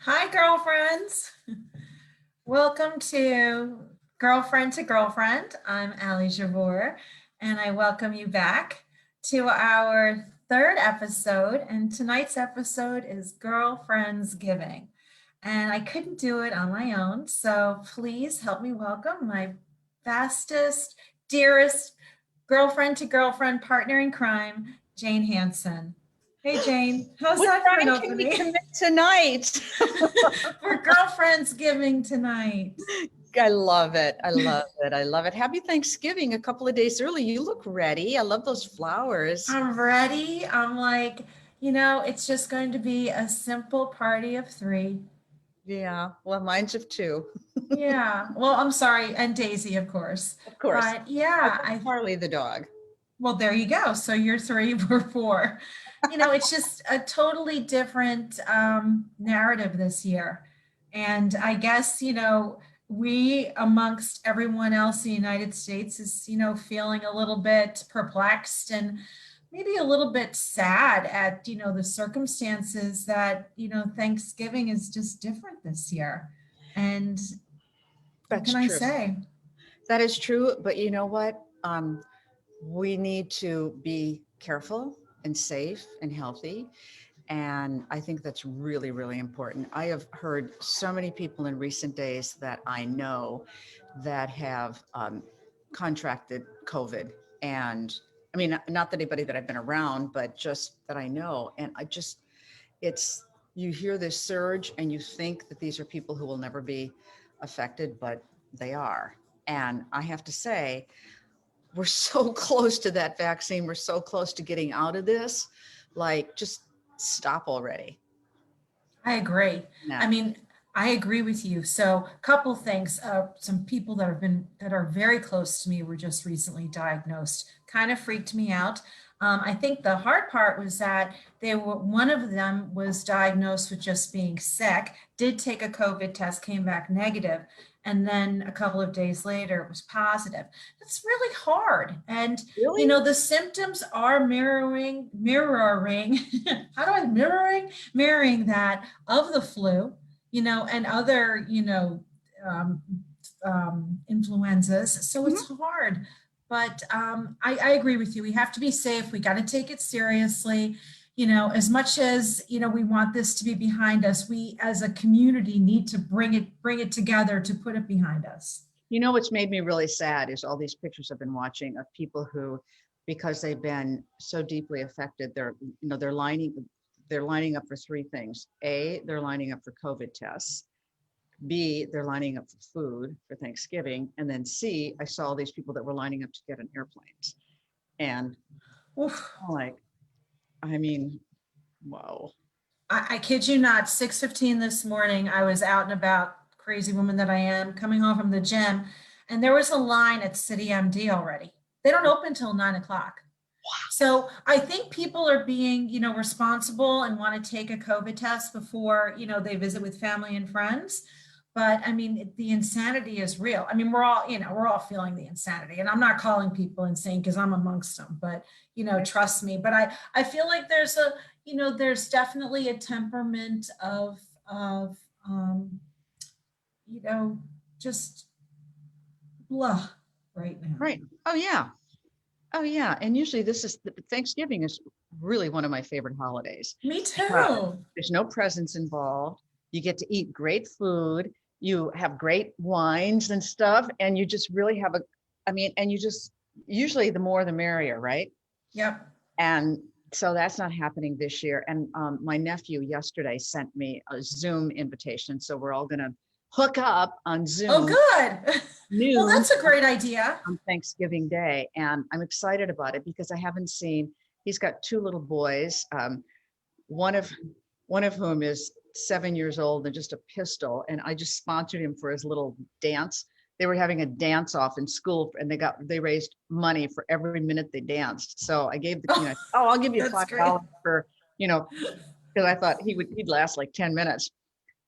Hi, girlfriends. Welcome to Girlfriend2Girlfriend. I'm Jabbour, and I welcome you back to our third episode. And tonight's episode is Girlfriendsgiving. And I couldn't do it on my own, so please help me welcome my fastest, dearest girlfriend partner in crime, Jane Hanson. Hey, Jane, how's What that for an time can we opening? commit tonight? For Girlfriendsgiving tonight. I love it. I love it. I love it. Happy Thanksgiving a couple of days early. You look ready. I love those flowers. I'm ready. I'm like, it's just going to be a simple party of three. Yeah. Well, mine's of two. Yeah. Well, I'm sorry. And Daisy, of course. Of course. But yeah, Harley the dog. well, there you go. So you're three, we're four. It's just a totally different narrative this year. And I guess, we amongst everyone else in the United States is, feeling a little bit perplexed and maybe a little bit sad at, the circumstances that, Thanksgiving is just different this year. And what can I say? That is true. But you know what? We need to be careful and safe and healthy. And I think that's really, really important. I have heard so many people in recent days that I know that have contracted COVID. And I mean, not that anybody that I've been around, but just that I know. And you hear this surge and you think that these are people who will never be affected, but they are. And I have to say, we're so close to that vaccine. We're so close to getting out of this. Like, just stop already. I agree. No. I mean, I agree with you. So, a couple things. Some people that are very close to me were just recently diagnosed. Kind of freaked me out. I think the hard part was that one of them was diagnosed with just being sick, did take a COVID test, came back negative, and then a couple of days later it was positive. That's really hard. And Really? the symptoms are mirroring how do I mirroring that of the flu, and other, influenzas. So it's hard. But I agree with you. We have to be safe. We got to take it seriously. As much as, we want this to be behind us, we as a community need to bring it together to put it behind us. What's made me really sad is all these pictures I've been watching of people who, because they've been so deeply affected, they're lining up for three things. A, they're lining up for COVID tests. B, they're lining up for food for Thanksgiving. And then C, I saw all these people that were lining up to get on airplanes. And wow. I kid you not, 6:15 this morning, I was out and about, crazy woman that I am, coming home from the gym, and there was a line at City MD already. They don't open till 9:00. Wow. So I think people are being, responsible and want to take a COVID test before, they visit with family and friends. But I mean, the insanity is real. I mean, we're all feeling the insanity, and I'm not calling people insane because I'm amongst them, but, trust me. But I feel like there's definitely a temperament of, just blah right now. Right. Oh yeah. Oh yeah. And usually Thanksgiving is really one of my favorite holidays. Me too. There's no presents involved. You get to eat great food. You have great wines and stuff. And you just really have usually the more the merrier, right? Yep. And so that's not happening this year. And my nephew yesterday sent me a Zoom invitation. So we're all going to hook up on Zoom. Oh, good. Well, that's a great idea. On Thanksgiving Day. And I'm excited about it because he's got two little boys. One of whom is 7 years old and just a pistol. And I just sponsored him for his little dance. They were having a dance off in school and they raised money for every minute they danced. So I gave I'll give you $5 for, because I thought he'd last like 10 minutes.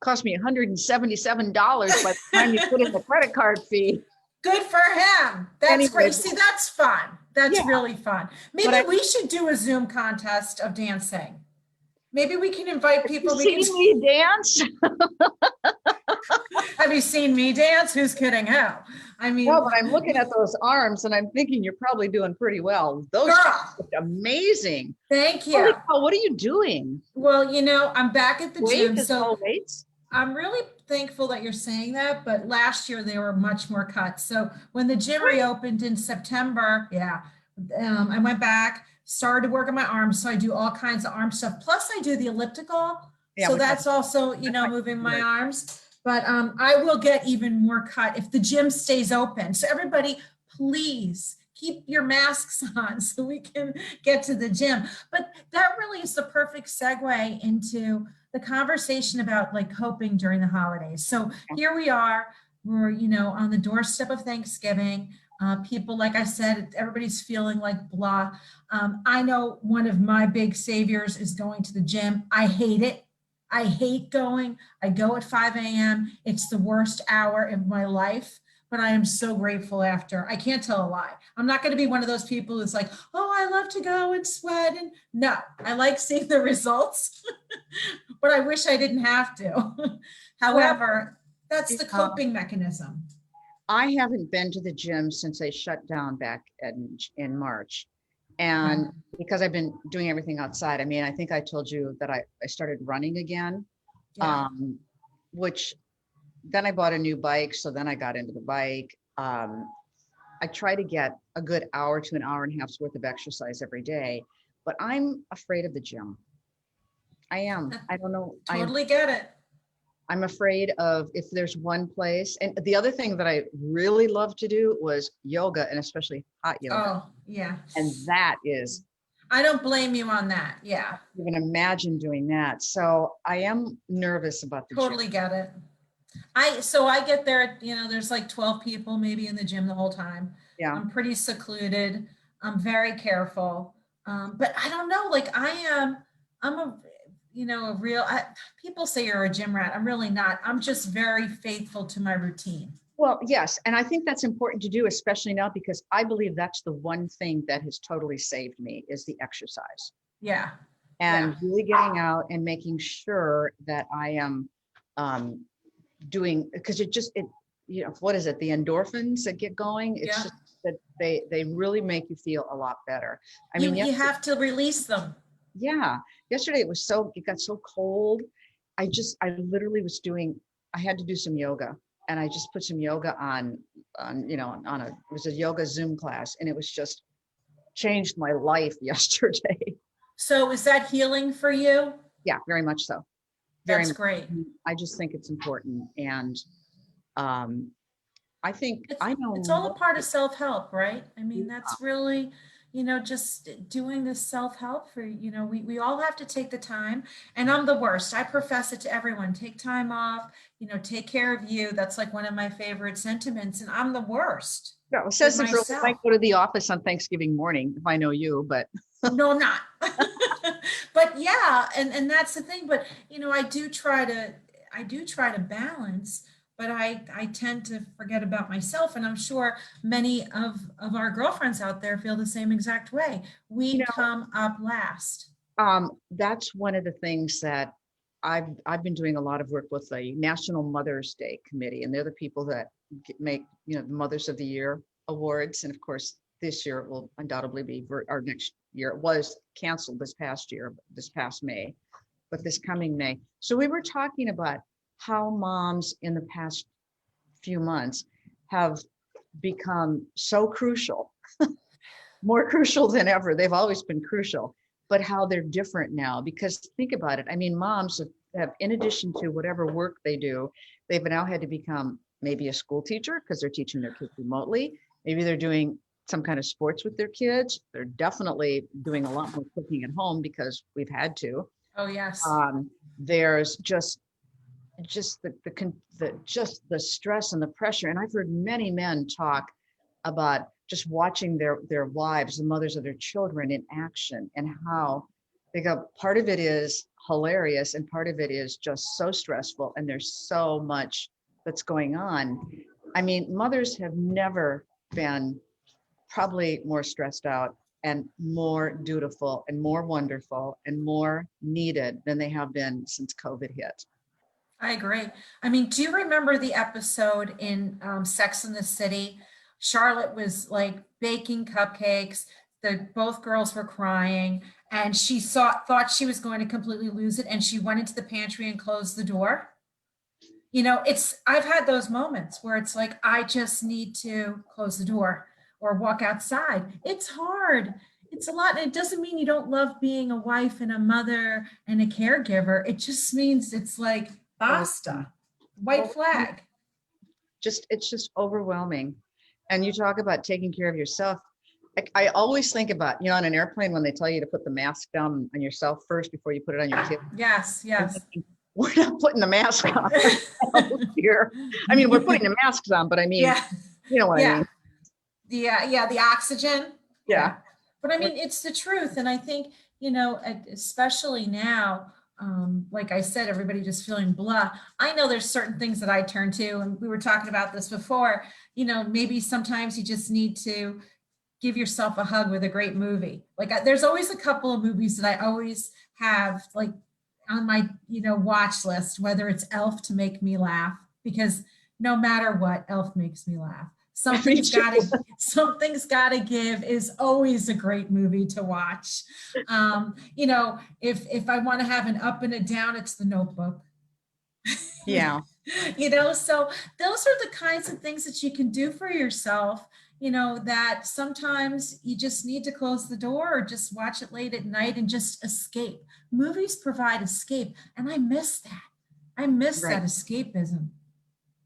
Cost me $177 by the time you put in the credit card fee. Good for him. That's great. See, that's fun. That's really fun. Maybe we should do a Zoom contest of dancing. Maybe we can invite people. We See can. me dance? Have you seen me dance? Who's kidding who? I mean, No, but I'm looking at those arms and I'm thinking you're probably doing pretty well. Those girl, look amazing. thank you. Holy cow, what are you doing? Well, I'm back at the gym, Is so all weights? I'm really thankful that you're saying that. But last year they were much more cuts. So when the gym reopened in September, yeah, I went back, started to work on my arms. So I do all kinds of arm stuff. Plus, I do the elliptical. Yeah, So we got that's also, moving my arms. But I will get even more cut if the gym stays open. So everybody, please keep your masks on so we can get to the gym. But that really is the perfect segue into the conversation about like coping during the holidays. So here we are, we're, on the doorstep of Thanksgiving. People, like I said, everybody's feeling like blah. I know one of my big saviors is going to the gym. I hate it. I hate going. I go at 5 a.m. It's the worst hour of my life, but I am so grateful after. I can't tell a lie. I'm not going to be one of those people who's like, oh, I love to go and sweat. And no, I like seeing the results, but I wish I didn't have to. However, that's the coping mechanism. I haven't been to the gym since they shut down back in March. And because I've been doing everything outside, I mean, I think I told you that I started running again, Yeah. which then I bought a new bike. So then I got into the bike. I try to get a good hour to an hour and a half's worth of exercise every day, but I'm afraid of the gym. I am. I don't know. Totally get it. I'm afraid of if there's one place. And the other thing that I really love to do was yoga, and especially hot yoga. Oh, yeah. And that is, I don't blame you on that. Yeah. you can imagine doing that. So I am nervous about the Totally gym. get it. I get there, there's like 12 people maybe in the gym the whole time. Yeah. I'm pretty secluded. I'm very careful. But I don't know, like I'm a real, people say you're a gym rat. I'm really not. I'm just very faithful to my routine. Well, yes. And I think that's important to do, especially now, because I believe that's the one thing that has totally saved me is the exercise. Yeah. And really getting out and making sure that I am doing, because what is it? The endorphins that get going. It's just that they really make you feel a lot better. I mean, you have to release them. Yeah. Yesterday it got so cold. I literally I had to do some yoga, and I just put some yoga on it was a yoga Zoom class, and it was just changed my life yesterday. So is that healing for you? Yeah, very much so. That's great. I just think it's important. And I think it's all a part of self-help, right? I mean, that's really, just doing this self-help for, we all have to take the time. And I'm the worst. I profess it to everyone. Take time off, take care of you. That's like one of my favorite sentiments. And I'm the worst. No, it says the girl that might go to the office on Thanksgiving morning, if I know you, but no, I'm not. But yeah, and that's the thing. But I do try to balance, but I tend to forget about myself. And I'm sure many of our girlfriends out there feel the same exact way. We come up last. That's one of the things that I've been doing a lot of work with the National Mother's Day Committee, and they're the people that make the Mothers of the Year awards. And of course, this year it will undoubtedly be, or next year, it was canceled this past May, but this coming May. So we were talking about how moms in the past few months have become so crucial, more crucial than ever. They've always been crucial, but how they're different now. Because think about it. I mean, moms have, in addition to whatever work they do, they've now had to become maybe a school teacher because they're teaching their kids remotely. Maybe they're doing some kind of sports with their kids. They're definitely doing a lot more cooking at home because we've had to. Oh, yes. There's just the stress and the pressure. And I've heard many men talk about just watching their wives, the mothers of their children, in action, and how they go, part of it is hilarious and part of it is just so stressful, and there's so much that's going on. I mean, mothers have never been probably more stressed out and more dutiful and more wonderful and more needed than they have been since COVID hit. I agree. I mean, do you remember the episode in Sex and the City? Charlotte was like baking cupcakes. Both girls were crying, and she thought she was going to completely lose it, and she went into the pantry and closed the door. I've had those moments where it's like, I just need to close the door or walk outside. It's hard. It's a lot. And it doesn't mean you don't love being a wife and a mother and a caregiver. It just means it's like, basta, white flag. It's just overwhelming. And you talk about taking care of yourself. I always think about, on an airplane when they tell you to put the mask down on yourself first before you put it on your kid. Yes. We're not putting the mask on here. I mean, we're putting the masks on, but I mean, you know what I mean? The oxygen. Yeah. But I mean, it's the truth. And I think, especially now, like I said, everybody just feeling blah. I know there's certain things that I turn to, and we were talking about this before, maybe sometimes you just need to give yourself a hug with a great movie. Like there's always a couple of movies that I always have like on my, watch list, whether it's Elf to make me laugh, because no matter what, Elf makes me laugh. Something's gotta give is always a great movie to watch. If I want to have an up and a down, it's The Notebook. Yeah. So those are the kinds of things that you can do for yourself, that sometimes you just need to close the door or just watch it late at night and just escape. Movies provide escape. And I miss that. I miss that escapism.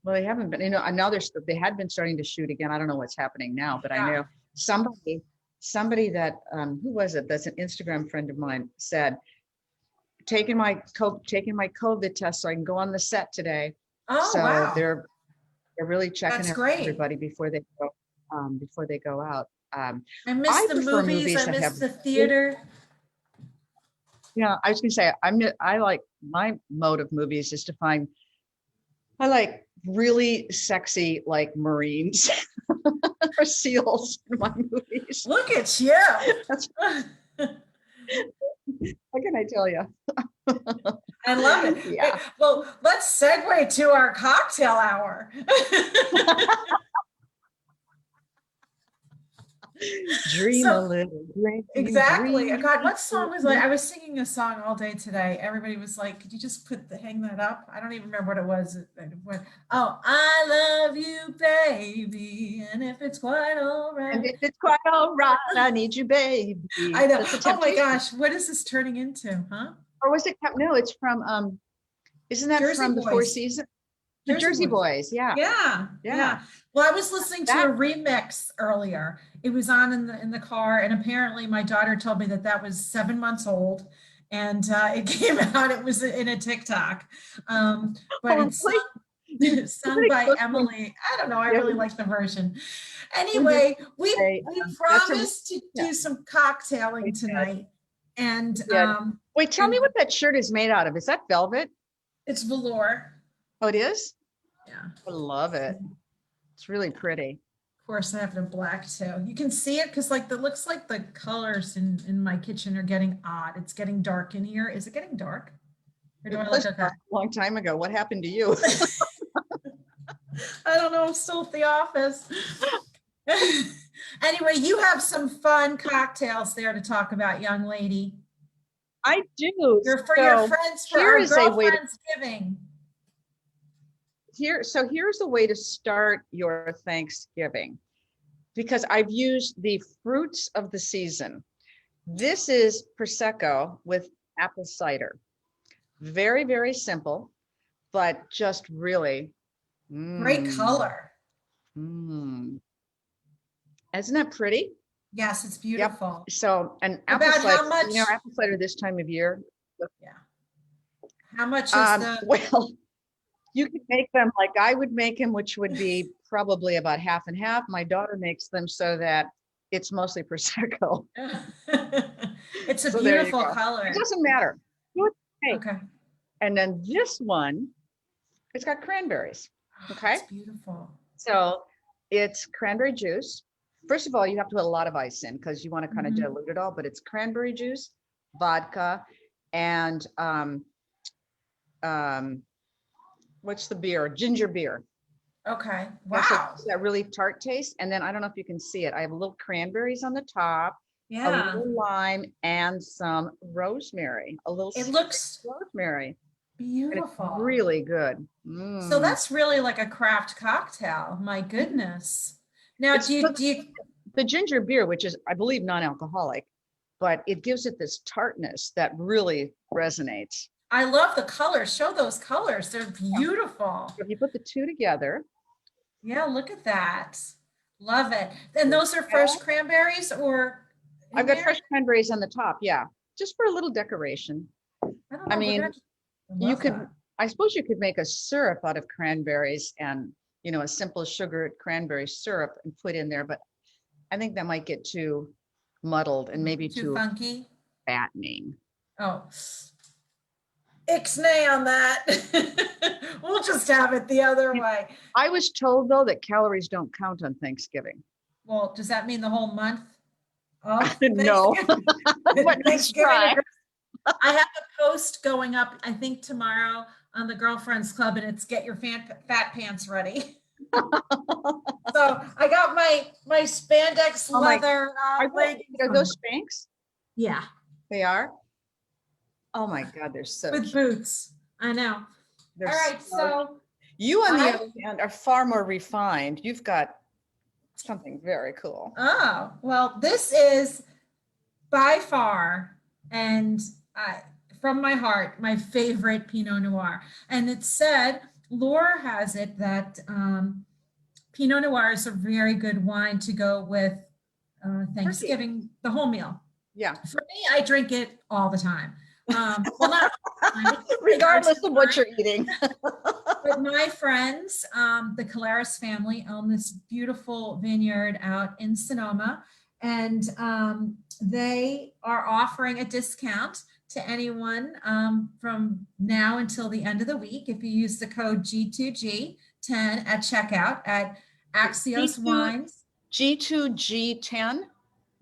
Well, they haven't been, now they had been starting to shoot again. I don't know what's happening now, but I know somebody that, who was it? That's an Instagram friend of mine said, taking my COVID test so I can go on the set today. Oh, so wow. They're really checking everybody great. before they go out. I miss the movies. I miss the theater. Yeah, I was gonna say, I like, my mode of movies is to find, I like really sexy, like Marines or SEALs in my movies. Look at you. What can I tell you? I love it. Yeah. Well, let's segue to our cocktail hour. Dream a little. Exactly. Dream. God, what song was like? I was singing a song all day today. Everybody was like, could you just hang that up? I don't even remember what it was. Oh, I love you, baby. And if it's quite all right. And if it's quite all right, I need you, baby. I know. Oh my gosh. What is this turning into? Huh? Or was it? No, it's from, isn't that Jersey from Boys. The Four Seasons? The Jersey Boys. Yeah. Yeah. Well, I was listening to a remix earlier. It was on in the car, and apparently my daughter told me that was 7 months old, and it came out. It was in a TikTok, but it's sung by Emily. I don't know. I really like the version. Anyway, we promised to do some cocktailing tonight, and wait, tell me what that shirt is made out of. Is that velvet? It's velour. Oh, it is? Yeah. I love it. It's really pretty. Of course, I have it in black too. You can see it because it looks like the colors in my kitchen are getting odd. It's getting dark in here. Is it getting dark? Or do I look okay? A long time ago. What happened to you? I don't know. I'm still at the office. Anyway, you have some fun cocktails there to talk about, young lady. I do. They're for your friends for our Girlfriendsgiving. Here's a way to start your Thanksgiving, because I've used the fruits of the season. This is Prosecco with apple cider. Very, very simple, but just really great color. Isn't that pretty? Yes, it's beautiful. Yep. So, and apple cider, apple cider this time of year. Yeah. How much is well, you could make them like I would make them, which would be probably about half and half. My daughter makes them so that it's mostly Prosecco. It's a beautiful color. It doesn't matter. Okay. And then this one, it's got cranberries. Okay. It's beautiful. So it's cranberry juice, First of all, you have to put a lot of ice in because you want to kind of Mhm. dilute it all, but it's cranberry juice, vodka, and um, what's the beer? Ginger beer. Okay, Yeah, so wow. it's that really tart taste. And then I don't know if you can see it. I have little cranberries on the top, a Yeah, little lime, and some rosemary, a little it sliver looks of rosemary. And it's beautiful. really good. So Mm. that's really like a craft cocktail. My goodness. Now, It's the ginger beer, which is, I believe, non-alcoholic, but it gives it this tartness that really resonates. I love the colors. Show those colors. They're Yeah. beautiful. If you put the two together, Yeah, look at that. Love it. And those are fresh cranberries or I've in got there? fresh cranberries on the top. Yeah, just for a little decoration. I don't I know. We're mean, gonna. I you love could, that. I suppose you could make a syrup out of cranberries and, a simple sugared cranberry syrup and put in there, but I think that might get too muddled and maybe Too too funky. fattening. Oh, ixnay on that. We'll just have it the other way. I was told though that calories don't count on Thanksgiving. Well, does that mean the whole month of No, Thanksgiving? but let's Thanksgiving. try. I have a post going up, I think tomorrow on the Girlfriends Club, and it's get your fat pants ready. So I got my spandex Oh my, leather leggings are on. those Spanx? Yeah, They are. Oh my God, they're so with cute. boots. I know. They're All right, so you, on the I other hand, are far more refined. You've got something very cool. oh well, this is by far and I from my heart my favorite Pinot Noir, and it said Laura has it that Pinot Noir is a very good wine to go with Turkey. Thanksgiving, the whole meal. Yeah. For me, I drink it all the time. Well, not all the time. It's just my Regardless go-to of what wine. you're eating. But my friends, the Calaris family, own this beautiful vineyard out in Sonoma, and they are offering a discount to anyone from now until the end of the week if you use the code G2G10 at checkout at Axios G2, Wines. G2G10.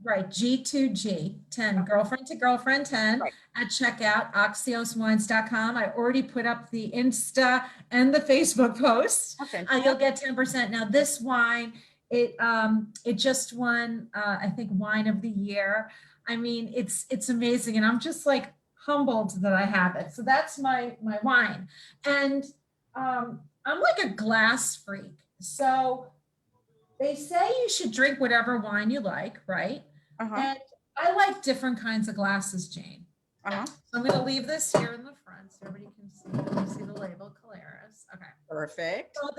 Right, G2G 10, Girlfriend to Girlfriend 10 Right. at checkout, oxioswines.com. I already put up the Insta and the Facebook post. Okay. You'll get 10%. Now, this wine, it just won, I think, Wine of the Year. I mean, it's amazing, and I'm just like humbled that I have it. So that's my wine, and I'm like a glass freak. So they say you should drink whatever wine you like, right? Uh-huh. And I like different kinds of glasses, Jane. Uh-huh. So I'm going to leave this here in the front so everybody can see. Can you see the label, Calaris? Okay. Perfect. So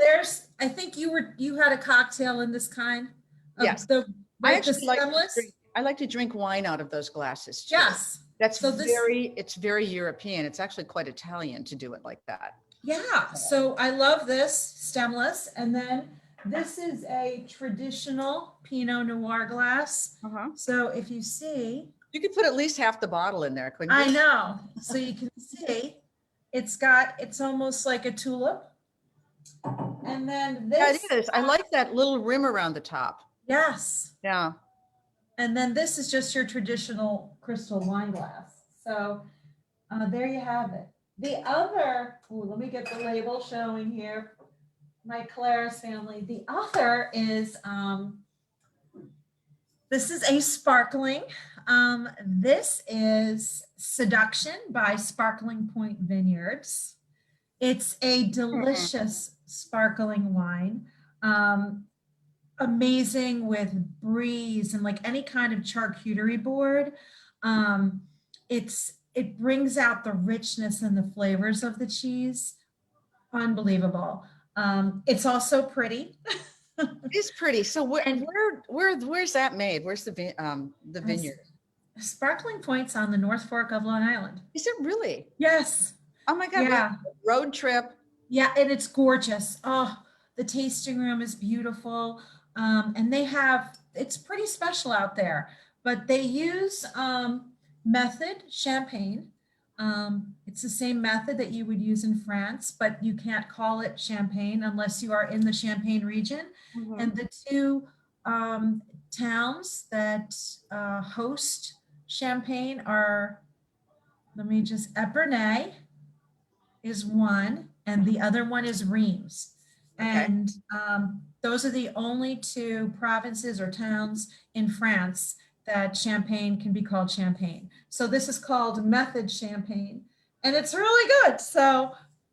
I think you had a cocktail in this kind of Yes. the stemless. I like to drink wine out of those glasses too. Yes. That's So it's very European. It's actually quite Italian to do it like that. Yeah. So I love this stemless. And then this is a traditional Pinot Noir glass. Uh-huh. So if you see, You could put at least half the bottle in there, couldn't you? I know. So you can see it's almost like a tulip. And then Yeah, this, it is. I like that little rim around the top. yes. Yeah. And then this is just your traditional crystal wine glass. So there you have it. The other, let me get the label showing here. My Calaris family. The other is, this is a sparkling. This is Seduction by Sparkling Point Vineyards. It's a delicious sparkling wine. Amazing with bries and like any kind of charcuterie board. It brings out the richness and the flavors of the cheese. Unbelievable. It's also pretty. It's pretty. So And where's that made? Where's the vineyard? Sparkling Point's on the North Fork of Long Island. Is it really? Yes. Oh my God. Yeah. Road trip. Yeah, and it's gorgeous. Oh, the tasting room is beautiful. And it's pretty special out there, but they use method champagne. It's the same method that you would use in France, but you can't call it champagne unless you are in the Champagne region. Mhm. And the two Towns that host champagne are, let me just, Epernay is one, and the other one is Reims. Okay. And those are the only two provinces or towns in France that champagne can be called champagne. So this is called method champagne, and it's really good. So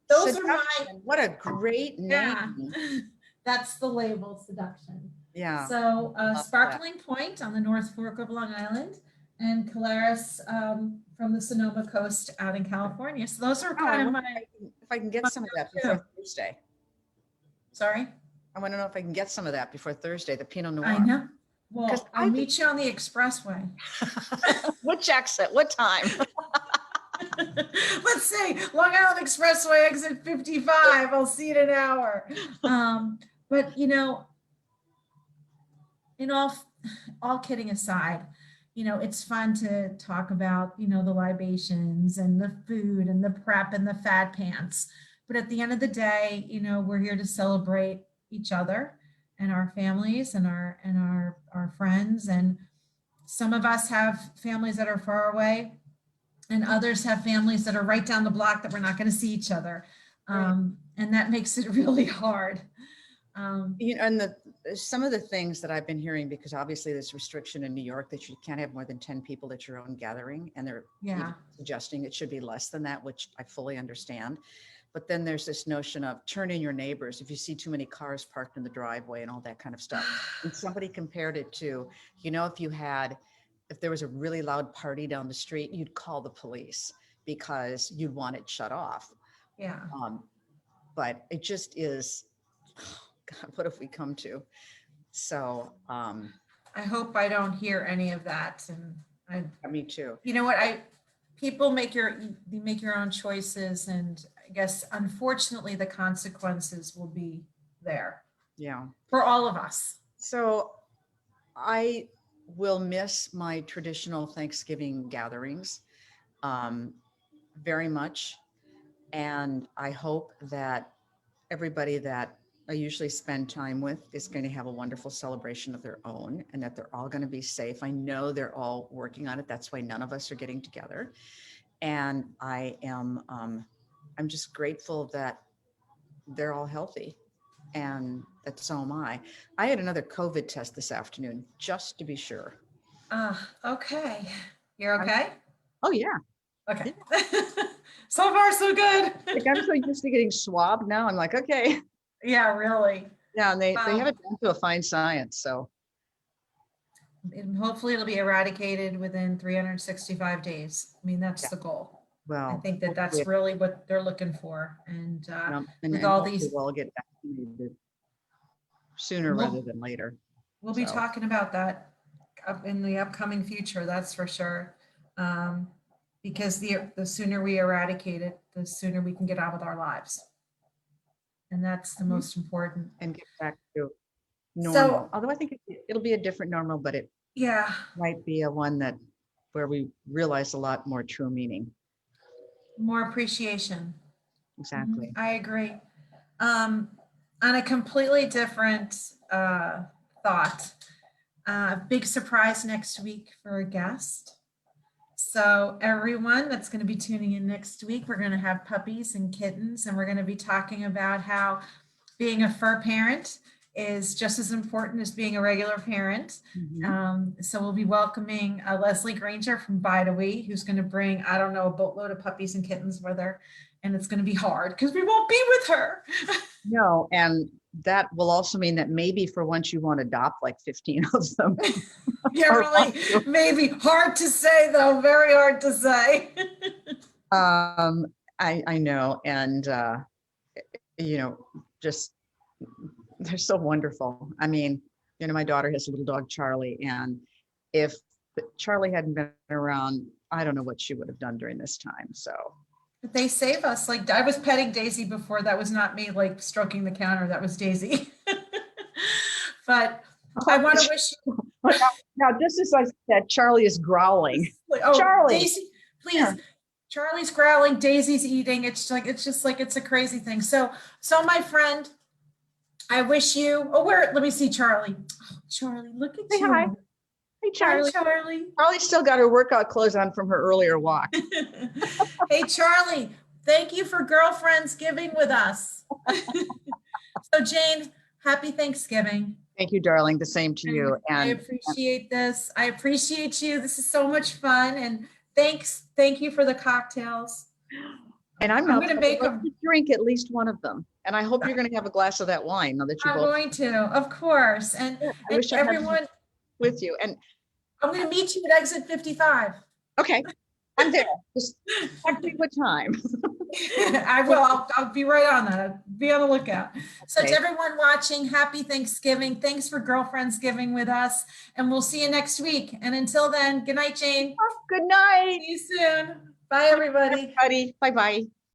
those are my, Seduction. What a great yeah, name. that's the label, Seduction. Yeah. So Love that. Sparkling Point on the North Fork of Long Island, and Calaris from the Sonoma Coast out in California. So those are Oh, I kind of wonder my, if I can get some of that go-to. before Thursday. Sorry? I want to know if I can get some of that before Thursday, the Pinot Noir. I know. 'Cause Well, I'll meet you on the expressway. Which exit? What time? Let's say Long Island Expressway exit 55. I'll see you in an hour. But in all kidding aside, it's fun to talk about, the libations and the food and the prep and the fat pants. But at the end of the day, we're here to celebrate each other and our families and our friends. And some of us have families that are far away, and others have families that are right down the block that we're not going to see each other. Right. And that makes it really hard. And some of the things that I've been hearing, because obviously there's restriction in New York that you can't have more than 10 people at your own gathering, and they're Yeah. even suggesting it should be less than that, which I fully understand. But then there's this notion of turn in your neighbors if you see too many cars parked in the driveway and all that kind of stuff. And somebody compared it to, if there was a really loud party down the street, you'd call the police because you'd want it shut off. Yeah. But it just is, God, what have we come to? So, I hope I don't hear any of that. And me too. you know what? People make your own choices, and I guess unfortunately the consequences will be there. Yeah. For all of us. So I will miss my traditional Thanksgiving gatherings very much. And I hope that everybody that I usually spend time with is going to have a wonderful celebration of their own, and that they're all going to be safe. I know they're all working on it. That's why none of us are getting together. And I'm just grateful that they're all healthy, and that so am I. I had another COVID test this afternoon, just to be sure. Okay. You're okay? Oh yeah. Okay. So far, so good. Like, I'm so used to getting swabbed now. I'm like, okay. Yeah, really. Yeah, and they have it down to a fine science. So And hopefully it'll be eradicated within 365 days. I mean, that's the goal. well, I think that's really what they're looking for. And with all these, we'll all get vaccinated sooner rather than later. We'll be talking about that up in the upcoming future, that's for sure. Because the sooner we eradicate it, the sooner we can get on with our lives. And that's the most important. And get back to normal. Although I think it'll be a different normal, but it might be a one where we realize a lot more true meaning. More appreciation. Exactly. I agree. On a completely different thought, big surprise next week for a guest. So everyone that's going to be tuning in next week, we're going to have puppies and kittens, and we're going to be talking about how being a fur parent is just as important as being a regular parent. So we'll be welcoming Leslie Granger from Bide-A-Wee, who's going to bring, I don't know, a boatload of puppies and kittens with her. And it's going to be hard because we won't be with her. No, and that will also mean that maybe for once you won't adopt like 15 of them. Yeah, really, maybe. Hard to say, though. Very hard to say. I know. And, just, they're so wonderful. I mean, my daughter has a little dog, Charlie, and if Charlie hadn't been around, I don't know what she would have done during this time. So But they save us. Like, I was petting Daisy before. That was not me, like, stroking the counter. That was Daisy. But I want to wish you. Now, just as I said, Charlie is growling. Oh, Charlie, Daisy, please. Yeah. Charlie's growling. Daisy's eating. It's just like it's a crazy thing. So my friend I wish you, oh, let me see Charlie. Oh, Charlie, look at Say hi. you. Hey, Hi, Charlie. Charlie. Charlie still got her workout clothes on from her earlier walk. Hey, Charlie, thank you for Girlfriendsgiving with us. So Jane, happy Thanksgiving. Thank you, darling. The same to you. I And appreciate this. I appreciate you. This is so much fun. And thank you for the cocktails. I'm I'm now going to make going to them. drink at least one of them. And I hope you're going to have a glass of that wine now that you're I'm both. going to, of course. And, I and wish I had everyone, with you. And I'm going to meet you at exit 55. okay, I'm there. Just text me what time. I will. I'll be right on that. Be on the lookout. So Okay. to everyone watching, happy Thanksgiving. Thanks for Girlfriendsgiving with us. And we'll see you next week. And until then, good night, Jane. Good night. See you soon. Bye, everybody. Everybody. Bye-bye.